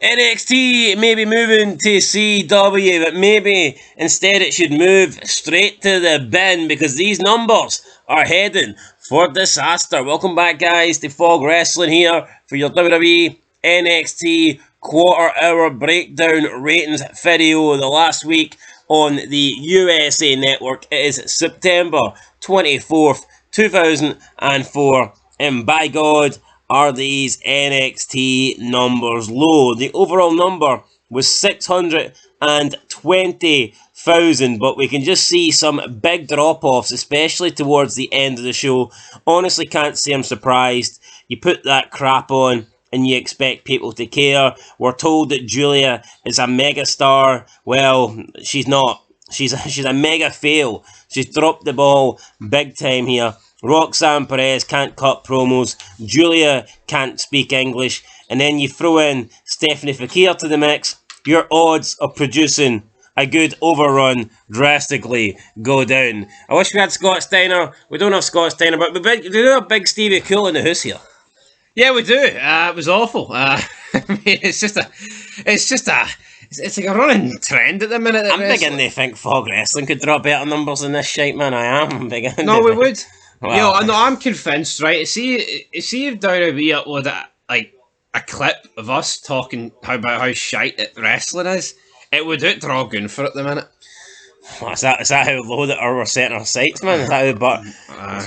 NXT may be moving to CW, but maybe instead it should move straight to the bin because these numbers are heading for disaster. Welcome back, guys, to Fog Wrestling here for your WWE NXT quarter-hour breakdown ratings video. The last week on the USA Network. It is September 24th, 2004, and by God, are these NXT numbers low. The overall number was 620,000, but we can just see some big drop-offs, especially towards the end of the show. Honestly, can't say I'm surprised. You put that crap on and you expect people to care. We're told that Giulia is a megastar. Well, she's not. She's a mega fail. She's dropped the ball big time here. Roxanne Perez can't cut promos. Giulia can't speak English. And then you throw in Stephanie Fakir to the mix. Your odds of producing a good overrun drastically go down. I wish we had Scott Steiner. We don't have Scott Steiner, but we do have Big Stevie Cool in the house here. Yeah, we do. It was awful. I mean, it's like a running trend at the minute. I'm beginning to think Fog Wrestling could drop better numbers than this shite, man. I am beginning. No, we would. Well, no, I'm convinced, right? See if WWE uploaded like a clip of us talking about how shite wrestling is, it would draw gun for it at the minute. Is that how low that we're setting our sights, man? Is that how,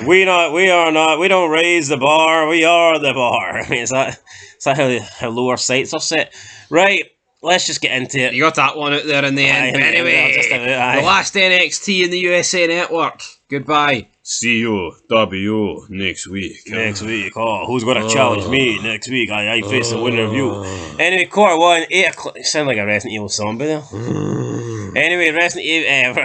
we don't raise the bar, we are the bar. I mean, is that how low our sights are set? Right, let's just get into it. You got that one out there in the end. But anyway, the last NXT in the USA Network. Goodbye. See you, W, next week. Next week. Oh, who's going to challenge me next week? I face the winner of you. Anyway, quarter one, 8 o'clock. You sound like a Resident Evil zombie there. Anyway,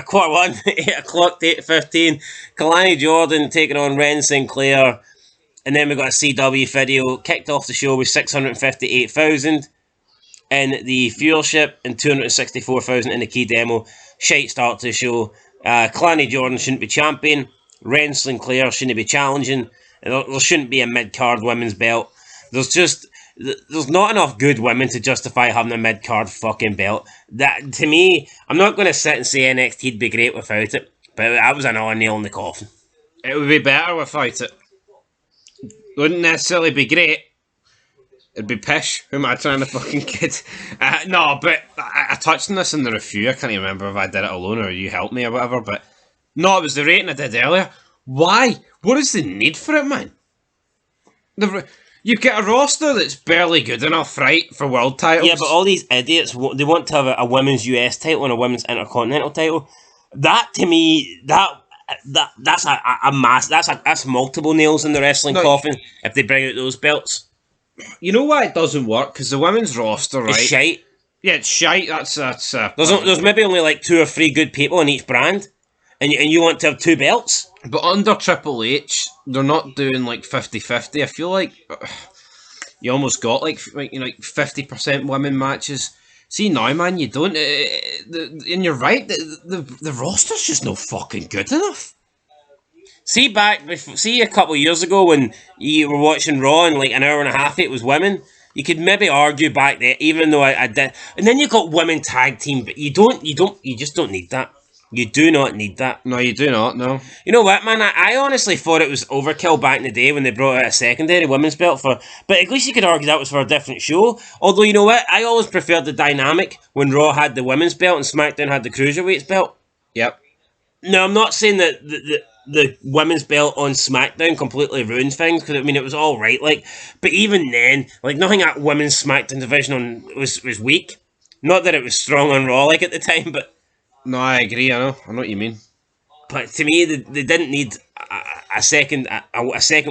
quarter one, 8 o'clock to 8:15. Kalani Jordan taking on Ren Sinclair. And then we got a CW video. Kicked off the show with 658,000 in the fuel ship and 264,000 in the key demo. Shite start to the show. Kalani Jordan shouldn't be champion. Ren Sinclair shouldn't be challenging. There shouldn't be a mid-card women's belt. There's not enough good women to justify having a mid-card fucking belt. That, to me, I'm not going to sit and say NXT'd be great without it, but that was another nail in the coffin. It would be better without it. Wouldn't necessarily be great. It'd be pish. Who am I trying to fucking kid? No, but I touched on this in the review. I can't even remember if I did it alone or you helped me or whatever, but no, it was the rating I did earlier. Why? What is the need for it, man? You've got a roster that's barely good enough, right, for world titles. Yeah, but all these idiots, they want to have a women's US title and a women's intercontinental title. That, to me, that's a mass. That's multiple nails in the wrestling coffin if they bring out those belts. You know why it doesn't work? Because the women's roster, right? It's shite. Yeah, it's shite. There's maybe only like 2 or 3 good people in each brand. And you want to have 2 belts? But under Triple H, they're not doing like 50-50. I feel like you almost got like 50% women matches. See now, man, you don't. And you're right, the roster's just no fucking good enough. See a couple of years ago when you were watching Raw and like an hour and a half it was women. You could maybe argue back there, even though I did. And then you got women tag team, but you just don't need that. You do not need that. No, you do not, no. You know what, man? I honestly thought it was overkill back in the day when they brought out a secondary women's belt but at least you could argue that was for a different show. Although, you know what? I always preferred the dynamic when Raw had the women's belt and SmackDown had the Cruiserweights belt. Yep. Now, I'm not saying that the women's belt on SmackDown completely ruined things, because, I mean, it was alright, but even then, nothing that women's SmackDown division was weak. Not that it was strong on Raw, at the time, but... No, I agree. I know what you mean. But to me, they didn't need a second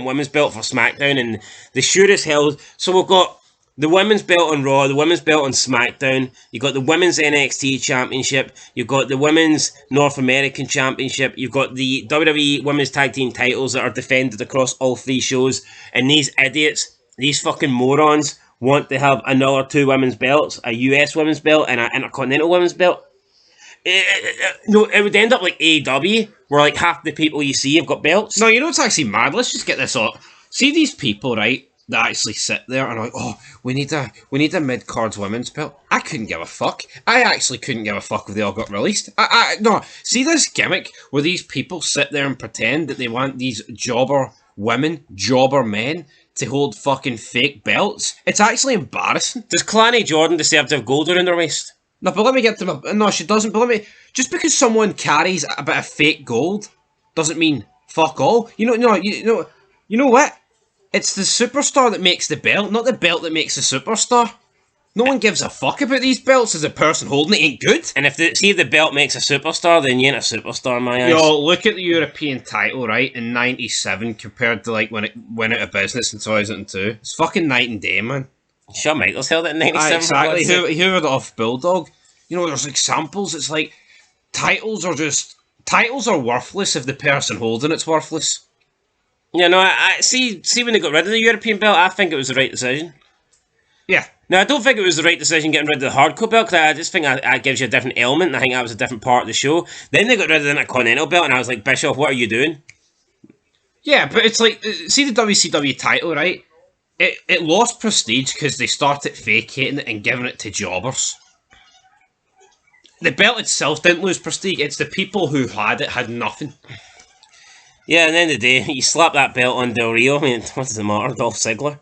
women's belt for SmackDown, and they sure as hell. So we've got the women's belt on Raw, the women's belt on SmackDown. You've got the women's NXT Championship. You've got the women's North American Championship. You've got the WWE Women's Tag Team titles that are defended across all 3 shows. And these idiots, these fucking morons, want to have another 2 women's belts, a US women's belt and an Intercontinental women's belt. It would end up like AEW, where half the people you see have got belts. No, you know what's actually mad? Let's just get this off. See these people, right? they actually sit there and are like, oh, we need a mid-cards women's belt. I couldn't give a fuck. I actually couldn't give a fuck if they all got released. No, see this gimmick where these people sit there and pretend that they want these jobber women, jobber men to hold fucking fake belts? It's actually embarrassing. Does Clanny Jordan deserve to have gold around her waist? No, but let me get to my... No, she doesn't, but let me... Just because someone carries a bit of fake gold doesn't mean fuck all. You know what? It's the superstar that makes the belt, not the belt that makes the superstar. No one gives a fuck about these belts as the person holding it ain't good. And if the belt makes a superstar, then you ain't a superstar in my eyes. Yo, look at the European title, right, in 97 compared to, like, when it went out of business in 2002. It's fucking night and day, man. Shawn Michaels held it in 97. Exactly. Who were the off Bulldog? You know, there's examples. It's like, titles are worthless if the person holding it's worthless. Yeah, no, I see when they got rid of the European belt, I think it was the right decision. Yeah. No, I don't think it was the right decision getting rid of the hardcore belt, because I just think that gives you a different element, and I think that was a different part of the show. Then they got rid of the Intercontinental belt, and I was like, Bischoff, what are you doing? Yeah, but it's like, see the WCW title, right? It lost prestige because they started vacating it and giving it to jobbers. The belt itself didn't lose prestige, it's the people who had it had nothing. Yeah, and then the day, you slap that belt on Del Rio, I mean, what does it matter, Dolph Ziggler?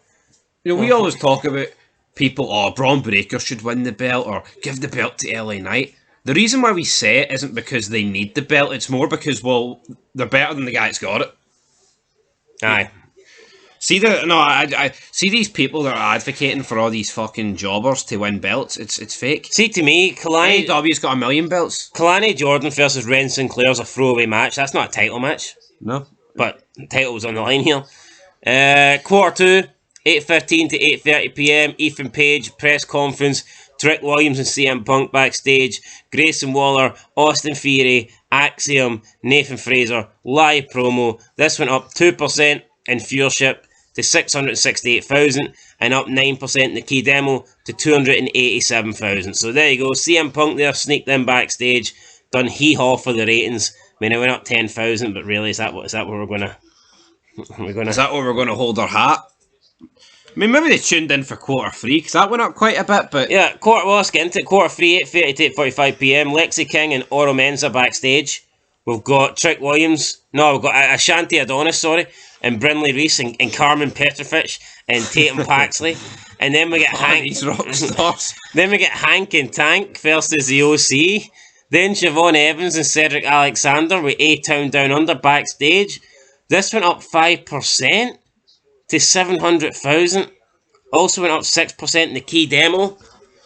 You know, we always talk about people, Braun Breaker should win the belt, or give the belt to LA Knight. The reason why we say it isn't because they need the belt, it's more because, well, they're better than the guy that's got it. Aye. I see these people that are advocating for all these fucking jobbers to win belts. It's fake. See, to me, AEW's got 1 million belts. Kalani Jordan versus Ren Sinclair's a throwaway match. That's not a title match. No. But the title was on the line here. Quarter 2, 8:15 to 8:30 p.m. Ethan Page press conference. Trick Williams and CM Punk backstage. Grayson Waller, Austin Theory, Axiom, Nathan Fraser. Live promo. This went up 2% in viewership to 668,000 and up 9% in the key demo to 287,000. So there you go. CM Punk there sneaked in backstage. Done hee-haw for the ratings. I mean, it went up 10,000, but really, is that what we're gonna? Is that where we're gonna hold our hat? I mean, maybe they tuned in for quarter 3 because that went up quite a bit. But yeah, let's get into it. Quarter 3, 8:30 to 8:45 p.m. Lexi King and Oro Mensah backstage. We've got Trick Williams. No, we've got Ashanti Adonis, and Brindley Reese and Carmen Petrovich and Tatum Paxley. And then we get Hank. These rock stars. Then we get Hank and Tank versus the OC. Then Siobhan Evans and Cedric Alexander with A-Town Down Under backstage. This went up 5% to 700,000. Also went up 6% in the key demo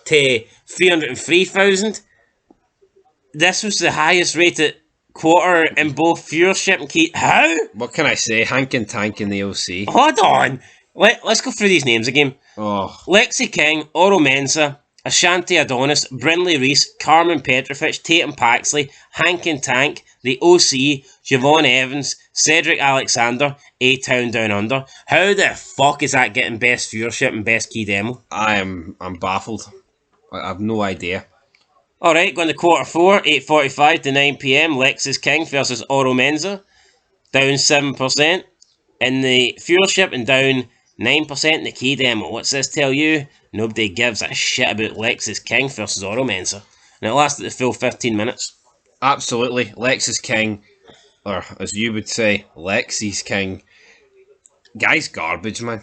to 303,000. This was the highest rated quarter in both viewership and key... How? What can I say? Hank and Tank in the OC. Hold on. Let's go through these names again. Oh. Lexi King, Oro Mensah, Ashanti Adonis, Brindley Reese, Carmen Petrovich, Tatum Paxley, Hank and Tank, the OC, Siobhan Evans, Cedric Alexander, A-Town Down Under. How the fuck is that getting best viewership and best key demo? I'm baffled. I have no idea. Alright, going to quarter 4, 8:45 to 9 p.m. Lexis King versus Oro Mensah. Down 7% in the viewership and down 9% in the key demo. What's this tell you? Nobody gives a shit about Lexis King versus Oro Mensah. And it lasted the full 15 minutes. Absolutely. Lexis King, or as you would say, Lexi's King. Guy's garbage, man.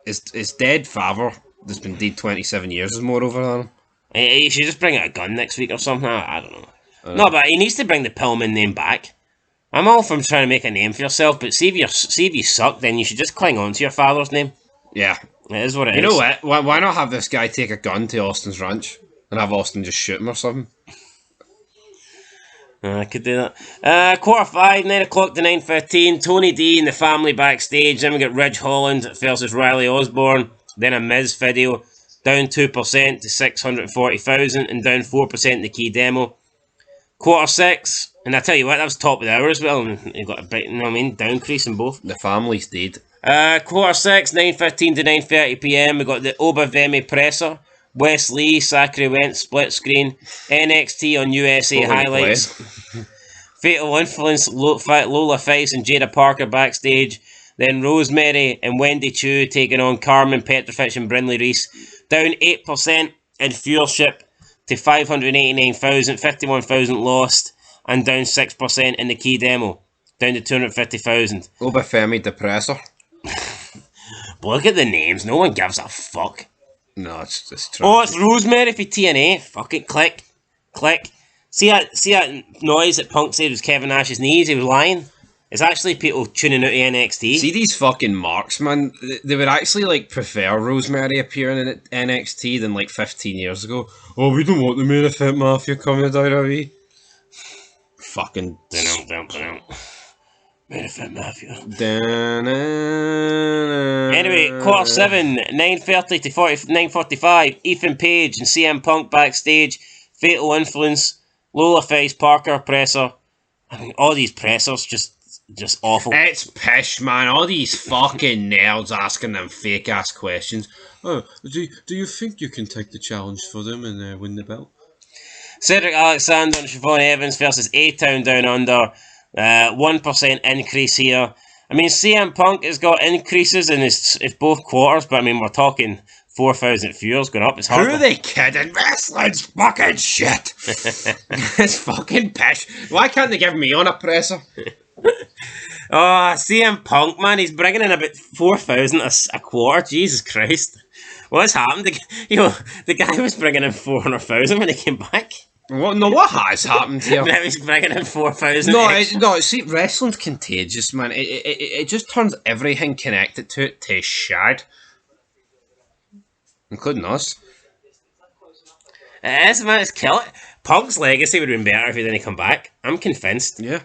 His dead father, that's been dead 27 years, is more over than him. He should just bring out a gun next week or something. I don't know. No, but he needs to bring the Pillman name back. I'm all from trying to make a name for yourself, but see if you suck, then you should just cling on to your father's name. Yeah. It is what it is. You know what? Why not have this guy take a gun to Austin's ranch and have Austin just shoot him or something? I could do that. Quarter 5, 9 o'clock to 9:15. Tony D and the family backstage. Then we get Ridge Holland versus Riley Osborne. Then a Miz video. Down 2% to 640,000 and down 4% in the key demo. Quarter 6, and I tell you what, that was top of the hour as well. And you got a bit, you know what I mean, downcrease in both. The family's dead. Quarter 6, 9:15 to 9:30 p.m. We got the Obavemi presser. Wes Lee, Zachary Went, split screen. NXT on USA highlights. Fatal Influence, Lola Fice and Jada Parker backstage. Then Rosemary and Wendy Chu taking on Carmen, Petrovic and Brindley Reese. Down 8% in viewership to 589,000, 51,000 lost. And down 6% in the key demo, down to 250,000. Obafemi Depressor. But look at the names, no one gives a fuck. No, it's just Oh, it's Rosemary for TNA. Fuck it, click. See that noise that Punk said was Kevin Nash's knees? He was lying. It's actually people tuning out to NXT. See these fucking marks, man. They would actually like prefer Rosemary appearing in NXT than like 15 years ago. Oh, we don't want the main event mafia coming to WWE. Fucking Main event mafia. Anyway, quarter 7, 9:30 to 9:45. Ethan Page and CM Punk backstage. Fatal Influence. Lola Face, Parker presser. I mean, all these pressers just awful. It's pish, man. All these fucking nerds asking them fake ass questions. Oh, do you think you can take the challenge for them and win the belt? Cedric Alexander and Siobhan Evans versus A-Town Down Under. 1% increase here. I mean, CM Punk has got increases in his both quarters, but I mean, we're talking 4,000 viewers going up. It's hard. Who are they kidding? Wrestling's fucking shit. It's fucking pish. Why can't they give me on a presser? Oh, CM Punk, man, he's bringing in about 4,000 a quarter. Jesus Christ. What's happened? The guy was bringing in 400,000 when he came back. What has happened here? Now he's bringing in 4,000. No, see, wrestling's contagious, man. It just turns everything connected to it to shite. Including us. It is, man, it's killing. Punk's legacy would have been better if he didn't come back. I'm convinced. Yeah.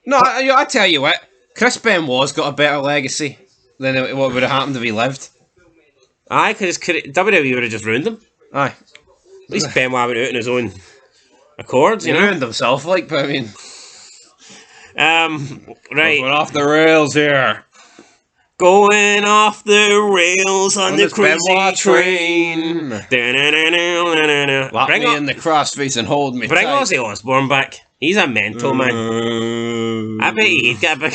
No, I tell you what, Chris Benoit's got a better legacy than what would have happened if he lived. Aye, because WWE would have just ruined him. Aye. At least Benoit went out on his own accords, you know. He ruined himself, like, but I mean... right. We're off the rails here. Going off the rails on the crazy train. Lock me in the crossface and hold me Bring tight. Ozzy Osbourne back. He's a mental man. I bet he'd get a big...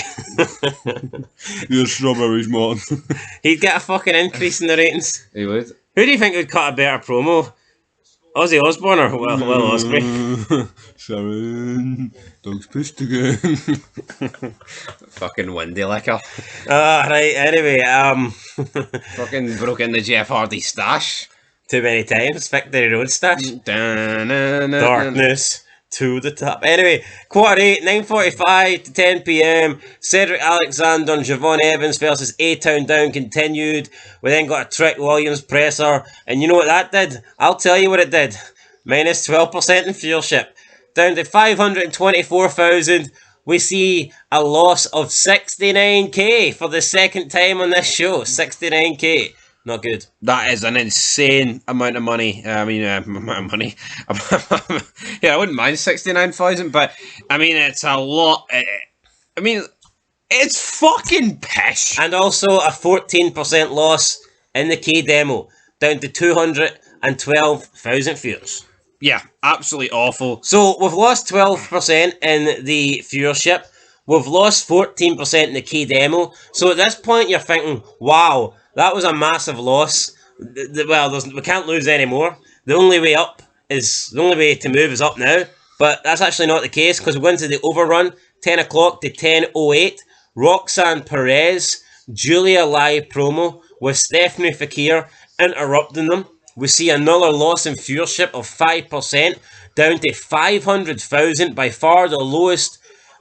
You're strawberries, man. He'd get a fucking increase in the ratings. He would. Who do you think would cut a better promo? Ozzy Osbourne or Will Ospreay? Sharon, dog's pissed again. Fucking windy liquor. Right, anyway, Fucking broke in the Jeff Hardy stash. Too many times. Victory Road stash. Darkness to the top. Anyway, quarter 8, 9:45 to 10 p.m. Cedric Alexander and Siobhan Evans versus A-Town Down continued. We then got a Trick Williams presser. And you know what that did? I'll tell you what it did. Minus 12% in viewership. Down to 524,000. We see a loss of 69k for the second time on this show. 69k. Not good. That is an insane amount of money. Amount of money. Yeah, I wouldn't mind 69,000, but I mean, it's a lot. I mean, it's fucking pish. And also a 14% loss in the key demo, down to 212,000 viewers. Yeah, absolutely awful. So we've lost 12% in the viewership. We've lost 14% in the key demo. So at this point, you're thinking, wow, that was a massive loss. Well, we can't lose any more. The only way to move is up now. But that's actually not the case, because we went to the overrun, 10 o'clock to 10:08. Roxanne Perez, Julia live promo with Stephanie Fakir interrupting them. We see another loss in viewership of 5%, down to 500,000, by far the lowest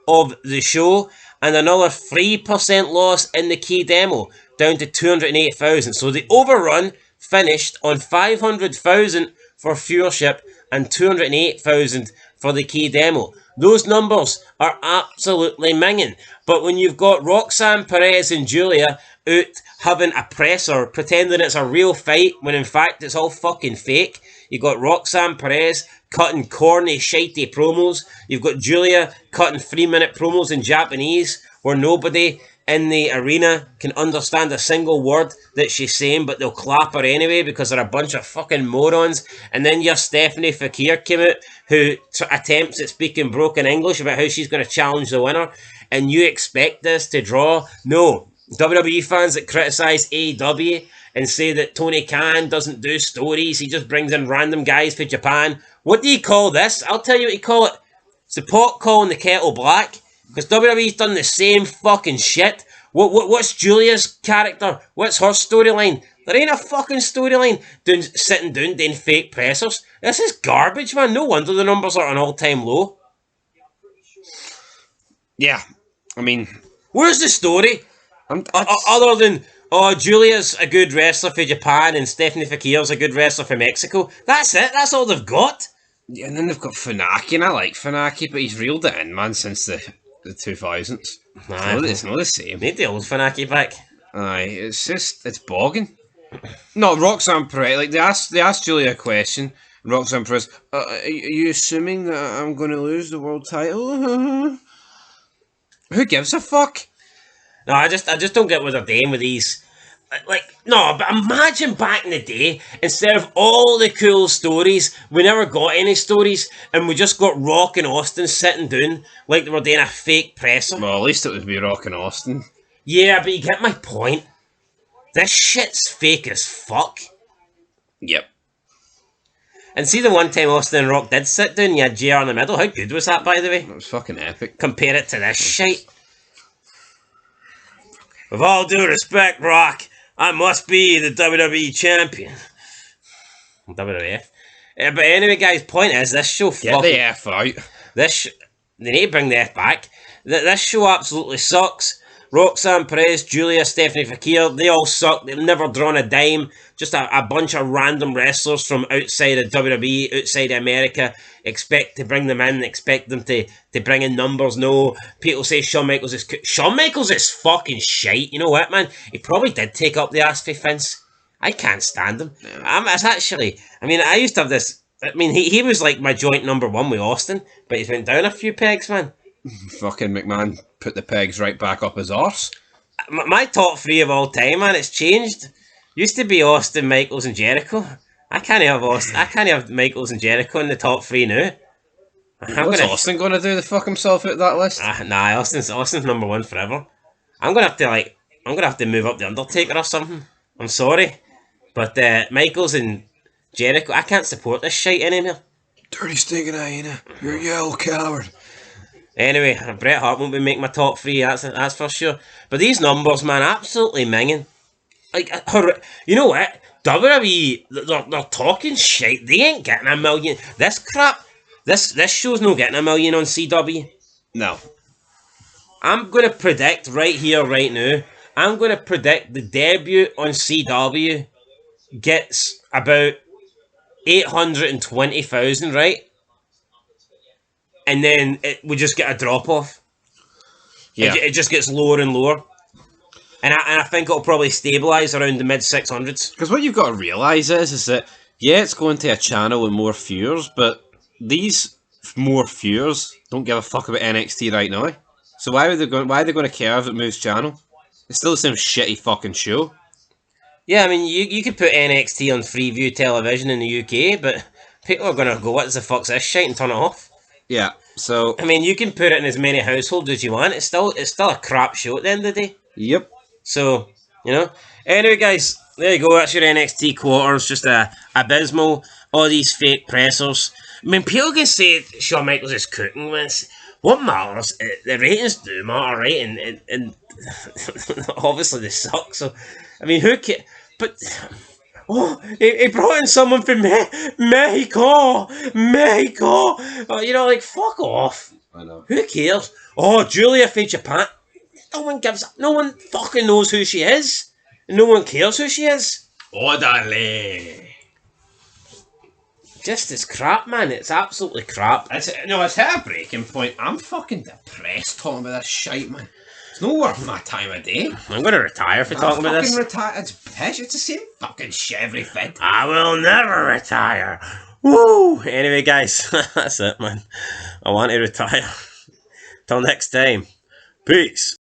of the show, and another 3% loss in the key demo, down to 208,000. So the overrun finished on 500,000 for viewership and 208,000 for the key demo. Those numbers are absolutely minging. But when you've got Roxanne Perez and Julia out having a presser, pretending it's a real fight, when in fact it's all fucking fake. You've got Roxanne Perez cutting corny, shitey promos. You've got Julia cutting 3-minute promos in Japanese, where nobody in the arena can understand a single word that she's saying, but they'll clap her anyway because they're a bunch of fucking morons. And then your Stephanie Fakir came out, who attempts at speaking broken English about how she's going to challenge the winner, and you expect this to draw? No. WWE fans that criticise AEW and say that Tony Khan doesn't do stories, he just brings in random guys for Japan. What do you call this? I'll tell you what you call it. It's the pot calling the kettle black. Because WWE's done the same fucking shit. What's Julia's character? What's her storyline? There ain't a fucking storyline sitting down doing fake pressers. This is garbage, man. No wonder the numbers are at an all-time low. Yeah, I mean... Where's the story? Other than, oh, Julia's a good wrestler for Japan and Stephanie Fakir's a good wrestler for Mexico. That's it. That's all they've got. Yeah, and then they've got Funaki, and I like Funaki, but he's reeled it in, man, since the 2000s. It's not the same. Need the old Funaki back. Aye, it's bogging. No, Roxanne Perez, like, they asked Julia a question, and Roxanne Perez, are you assuming that I'm going to lose the world title? Who gives a fuck? No, I just don't get what they're doing with these. Like, no, but imagine back in the day, instead of all the cool stories, we never got any stories, and we just got Rock and Austin sitting down like they were doing a fake presser. Well, at least it would be Rock and Austin. Yeah, but you get my point. This shit's fake as fuck. Yep. And see the one time Austin and Rock did sit down, you had JR in the middle. How good was that, by the way? That was fucking epic. Compare it to this shite. With all due respect, Rock, I must be the WWE champion. WWF. But anyway, guys, point is, this show Get the F out. They need to bring the F back. This show absolutely sucks. Roxanne Perez, Julia, Stephanie Fakir, they all suck. They've never drawn a dime. Just a bunch of random wrestlers from outside of WWE, outside of America. Expect to bring them in, expect them to bring in numbers. No, people say Shawn Michaels is... Shawn Michaels is fucking shite. You know what, man? He probably did take up the ass for Vince. I can't stand him. It's actually... I mean, I used to have this... I mean, he was like my joint number one with Austin, but he's went down a few pegs, man. Fucking McMahon put the pegs right back up his arse. My top three of all time, man, it's changed. Used to be Austin, Michaels, and Jericho. I can't have Michaels and Jericho in the top three now. What's Austin going to do? The fuck himself out that list? Nah, Austin's number one forever. I'm gonna have to move up the Undertaker or something. I'm sorry, but Michaels and Jericho, I can't support this shite anymore. Dirty stinking hyena, you're a yellow coward. Anyway, Bret Hart won't be making my top three, that's for sure. But these numbers, man, absolutely minging. Like, you know what? WWE, they're talking shit. They ain't getting $1 million. This crap, this show's not getting $1 million on CW. No. I'm going to predict right here, right now, I'm going to predict the debut on CW gets about 820,000, right? And then we just get a drop-off. Yeah. It just gets lower and lower. And I think it'll probably stabilise around the mid-600s. Because what you've got to realise is that, yeah, it's going to a channel with more viewers, but these more viewers don't give a fuck about NXT right now. So why are they going to care if it moves channel? It's still the same shitty fucking show. Yeah, I mean, you could put NXT on Freeview television in the UK, but people are going to go, what the fuck's this shite, and turn it off. Yeah, so... I mean, you can put it in as many households as you want. It's still a crap show at the end of the day. Yep. So, you know. Anyway, guys, there you go. That's your NXT quarters. Just abysmal. All these fake pressers. I mean, people can say Shawn Michaels is cooking. What matters? The ratings do matter, right? And obviously they suck. So, I mean, who cares? But... Oh, he brought in someone from Mexico. Oh, you know, like, fuck off. I know. Who cares? Oh, Julia from Japan. No one fucking knows who she is. No one cares who she is. Orderly. Just as crap, man. It's absolutely crap. It's hit a breaking point. I'm fucking depressed talking about this shite, man. It's not worth my time of day. I'm going to retire for talking about this. It's pish. It's the same fucking shit every fit. I will never retire. Woo! Anyway, guys, that's it, man. I want to retire. Till next time. Peace.